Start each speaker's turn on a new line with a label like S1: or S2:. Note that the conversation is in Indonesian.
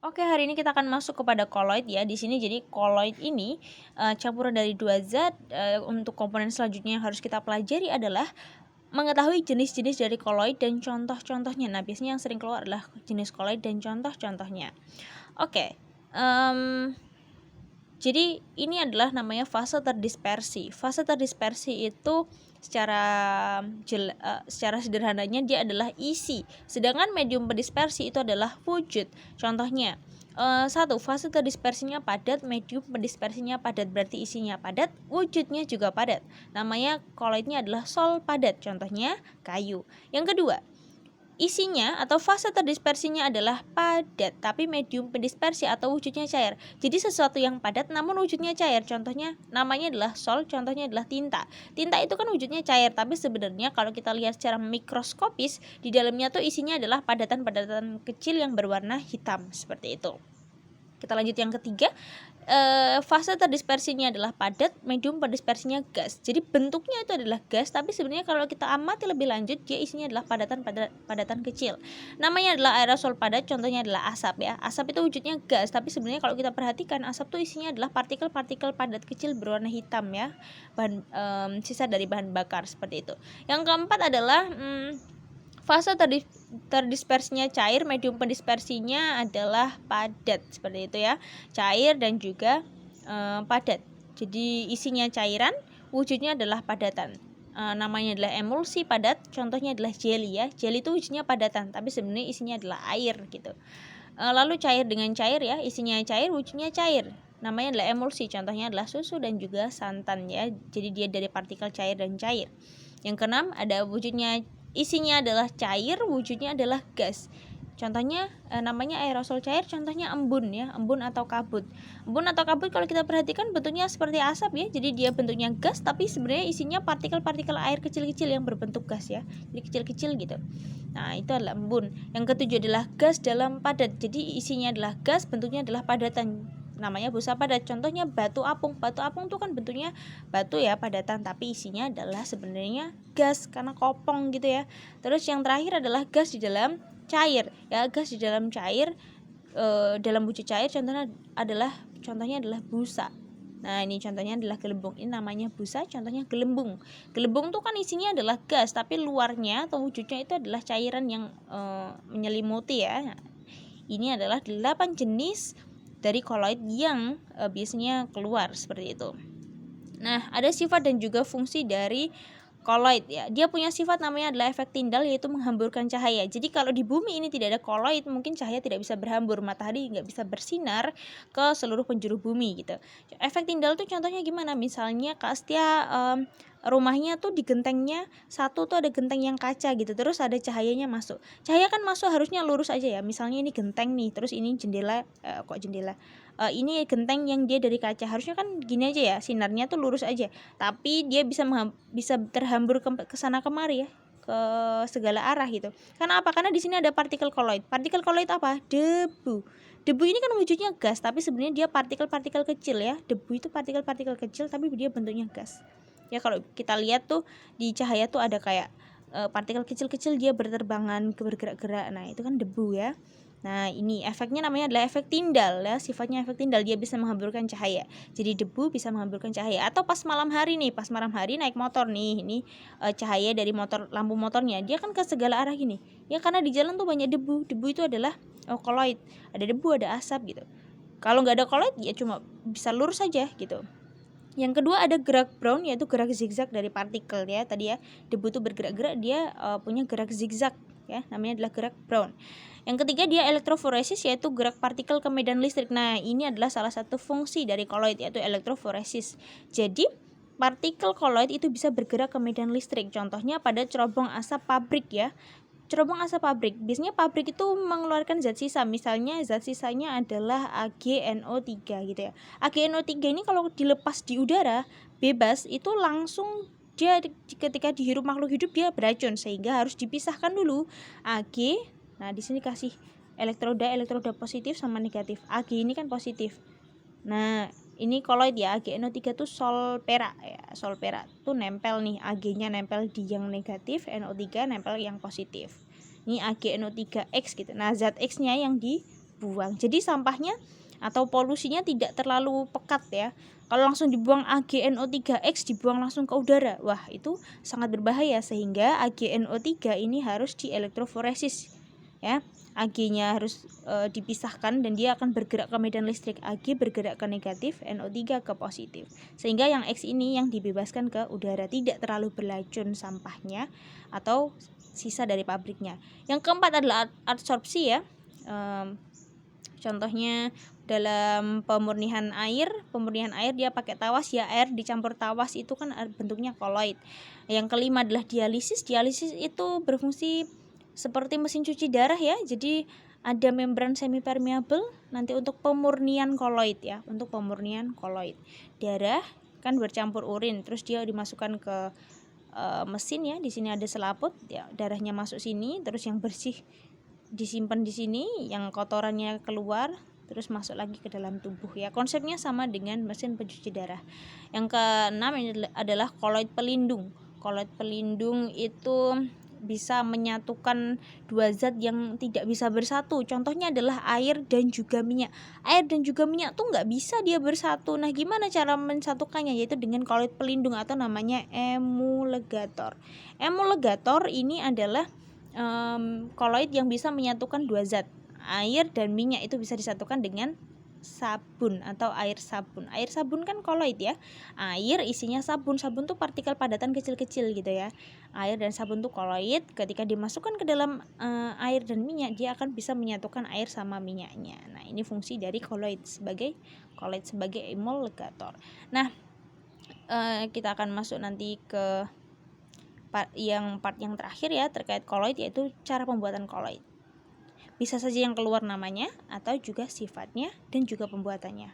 S1: Oke, hari ini kita akan masuk kepada koloid ya. Di sini jadi koloid ini campuran dari dua zat. Untuk komponen selanjutnya yang harus kita pelajari adalah mengetahui jenis-jenis dari koloid dan contoh-contohnya. Nah, biasanya yang sering keluar adalah jenis koloid dan contoh-contohnya. Oke, jadi ini adalah namanya fase terdispersi. Fase terdispersi itu secara sederhananya dia adalah isi, sedangkan medium pendispersi itu adalah wujud. Contohnya, satu, fase terdispersinya padat, medium pendispersinya padat, berarti isinya padat, wujudnya juga padat. Namanya koloidnya adalah sol padat, contohnya kayu. Yang kedua, isinya atau fase terdispersinya adalah padat, tapi medium pendispersi atau wujudnya cair. Jadi sesuatu yang padat namun wujudnya cair. Contohnya namanya adalah sol, contohnya adalah tinta. Tinta itu kan wujudnya cair, tapi sebenarnya kalau kita lihat secara mikroskopis, di dalamnya tuh isinya adalah padatan-padatan kecil yang berwarna hitam, seperti itu. Kita lanjut yang ketiga. Fase terdispersinya adalah padat, medium pendispersinya gas. Jadi bentuknya itu adalah gas, tapi sebenarnya kalau kita amati lebih lanjut, dia isinya adalah padatan kecil. Namanya adalah aerosol padat, contohnya adalah asap ya. Asap itu wujudnya gas, tapi sebenarnya kalau kita perhatikan, asap itu isinya adalah partikel-partikel padat kecil berwarna hitam ya, sisa dari bahan bakar, seperti itu. Yang keempat adalah fase terdispersinya cair, medium pendispersinya adalah padat, seperti itu ya, cair dan juga padat. Jadi isinya cairan, wujudnya adalah padatan. Namanya adalah emulsi padat, contohnya adalah jelly ya. Jelly itu wujudnya padatan, tapi sebenarnya isinya adalah air gitu. Lalu cair dengan cair ya, isinya cair, wujudnya cair. Namanya adalah emulsi, contohnya adalah susu dan juga santan ya. Jadi dia dari partikel cair dan cair. Yang keenam ada wujudnya, isinya adalah cair, wujudnya adalah gas. Contohnya namanya aerosol cair, contohnya embun ya, embun atau kabut. Embun atau kabut kalau kita perhatikan bentuknya seperti asap ya. Jadi dia bentuknya gas, tapi sebenarnya isinya partikel-partikel air kecil-kecil yang berbentuk gas ya. Jadi kecil-kecil gitu. Nah, itu adalah embun. Yang ketujuh adalah gas dalam padat. Jadi isinya adalah gas, bentuknya adalah padatan. Namanya busa padat. Contohnya batu apung. Batu apung itu kan bentuknya batu ya, padatan, tapi isinya adalah sebenarnya gas karena kopong gitu ya. Terus yang terakhir adalah gas di dalam cair ya. Gas di dalam cair, dalam wujud cair contohnya adalah busa. Nah, ini contohnya adalah gelembung. Ini namanya busa, contohnya gelembung. Gelembung tuh kan isinya adalah gas, tapi luarnya atau wujudnya itu adalah cairan yang menyelimuti ya. Nah, ini adalah 8 jenis dari koloid yang biasanya keluar seperti itu. Nah, ada sifat dan juga fungsi dari koloid ya. Dia punya sifat namanya adalah efek Tyndall, yaitu menghamburkan cahaya. Jadi kalau di bumi ini tidak ada koloid, mungkin cahaya tidak bisa berhambur, matahari nggak bisa bersinar ke seluruh penjuru bumi gitu. Efek Tyndall tuh contohnya gimana? Misalnya Kak Astia rumahnya tuh di gentengnya satu tuh ada genteng yang kaca gitu, terus ada cahayanya masuk. Cahaya kan masuk harusnya lurus aja ya. Misalnya ini genteng nih, terus ini jendela, ini genteng yang dia dari kaca, harusnya kan gini aja ya, sinarnya tuh lurus aja, tapi dia bisa terhambur ke sana kemari ya, ke segala arah gitu. Karena apa? Karena di sini ada partikel koloid. Partikel koloid apa? Debu. Debu ini kan wujudnya gas, tapi sebenarnya dia partikel-partikel kecil ya. Debu itu partikel-partikel kecil, tapi dia bentuknya gas. Ya, kalau kita lihat tuh di cahaya tuh ada kayak partikel kecil-kecil dia berterbangan, bergerak-gerak. Nah, itu kan debu ya. Nah, ini efeknya namanya adalah efek Tyndall ya. Sifatnya efek Tyndall, dia bisa menghamburkan cahaya. Jadi debu bisa menghamburkan cahaya. Atau pas malam hari nih, pas malam hari naik motor nih, ini cahaya dari motor, lampu motornya, dia kan ke segala arah gini. Ya, karena di jalan tuh banyak debu. Debu itu adalah koloid. Ada debu, ada asap gitu. Kalau nggak ada koloid ya cuma bisa lurus saja gitu. Yang kedua ada gerak Brown, yaitu gerak zigzag dari partikel ya. Tadi ya, debu itu bergerak-gerak, dia punya gerak zigzag ya, namanya adalah gerak Brown. Yang ketiga dia elektroforesis, yaitu gerak partikel ke medan listrik. Nah, ini adalah salah satu fungsi dari koloid, yaitu elektroforesis. Jadi partikel koloid itu bisa bergerak ke medan listrik. Contohnya pada cerobong asap pabrik ya. Cerobong asap pabrik, biasanya pabrik itu mengeluarkan zat sisa. Misalnya zat sisanya adalah AgNO3 gitu ya. AgNO3 ini kalau dilepas di udara bebas, itu langsung dia ketika dihirup makhluk hidup dia beracun, sehingga harus dipisahkan dulu Ag. Nah, di sini kasih elektroda positif sama negatif. Ag ini kan positif. Nah, ini koloid ya, AgNO3 tuh sol perak ya. Sol perak tuh nempel nih, Ag-nya nempel di yang negatif, NO3 nempel yang positif. Ini AgNO3X gitu. Nah, zat X-nya yang dibuang. Jadi sampahnya atau polusinya tidak terlalu pekat ya. Kalau langsung dibuang AgNO3X dibuang langsung ke udara, wah itu sangat berbahaya, sehingga AgNO3 ini harus dielektroforesis ya. Ag-nya harus dipisahkan dan dia akan bergerak ke medan listrik. Ag bergerak ke negatif, NO3 ke positif. Sehingga yang X ini yang dibebaskan ke udara, tidak terlalu beracun sampahnya atau sisa dari pabriknya. Yang keempat adalah adsorpsi ya. Contohnya dalam pemurnian air dia pakai tawas ya, air dicampur tawas itu kan bentuknya koloid. Yang kelima adalah dialisis. Dialisis itu berfungsi seperti mesin cuci darah ya. Jadi ada membran semipermeable nanti untuk pemurnian koloid ya, untuk pemurnian koloid. Darah kan bercampur urin, terus dia dimasukkan ke mesin ya. Di sini ada selaput ya, darahnya masuk sini, terus yang bersih disimpan di sini, yang kotorannya keluar terus masuk lagi ke dalam tubuh ya. Konsepnya sama dengan mesin pencuci darah. Yang keenam ini adalah koloid pelindung. Koloid pelindung itu bisa menyatukan dua zat yang tidak bisa bersatu. Contohnya adalah air dan juga minyak. Air dan juga minyak tuh nggak bisa dia bersatu. Nah, gimana cara mensatukannya? Yaitu dengan koloid pelindung atau namanya emulgator. Emulgator ini adalah koloid yang bisa menyatukan dua zat. Air dan minyak itu bisa disatukan dengan sabun atau air sabun. Air sabun kan koloid ya. Air isinya sabun. Sabun tuh partikel padatan kecil-kecil gitu ya. Air dan sabun tuh koloid. Ketika dimasukkan ke dalam air dan minyak, dia akan bisa menyatukan air sama minyaknya. Nah, ini fungsi dari koloid sebagai emulgator. Nah, kita akan masuk nanti ke part yang terakhir ya terkait koloid, yaitu cara pembuatan koloid. Bisa saja yang keluar namanya atau juga sifatnya dan juga pembuatannya.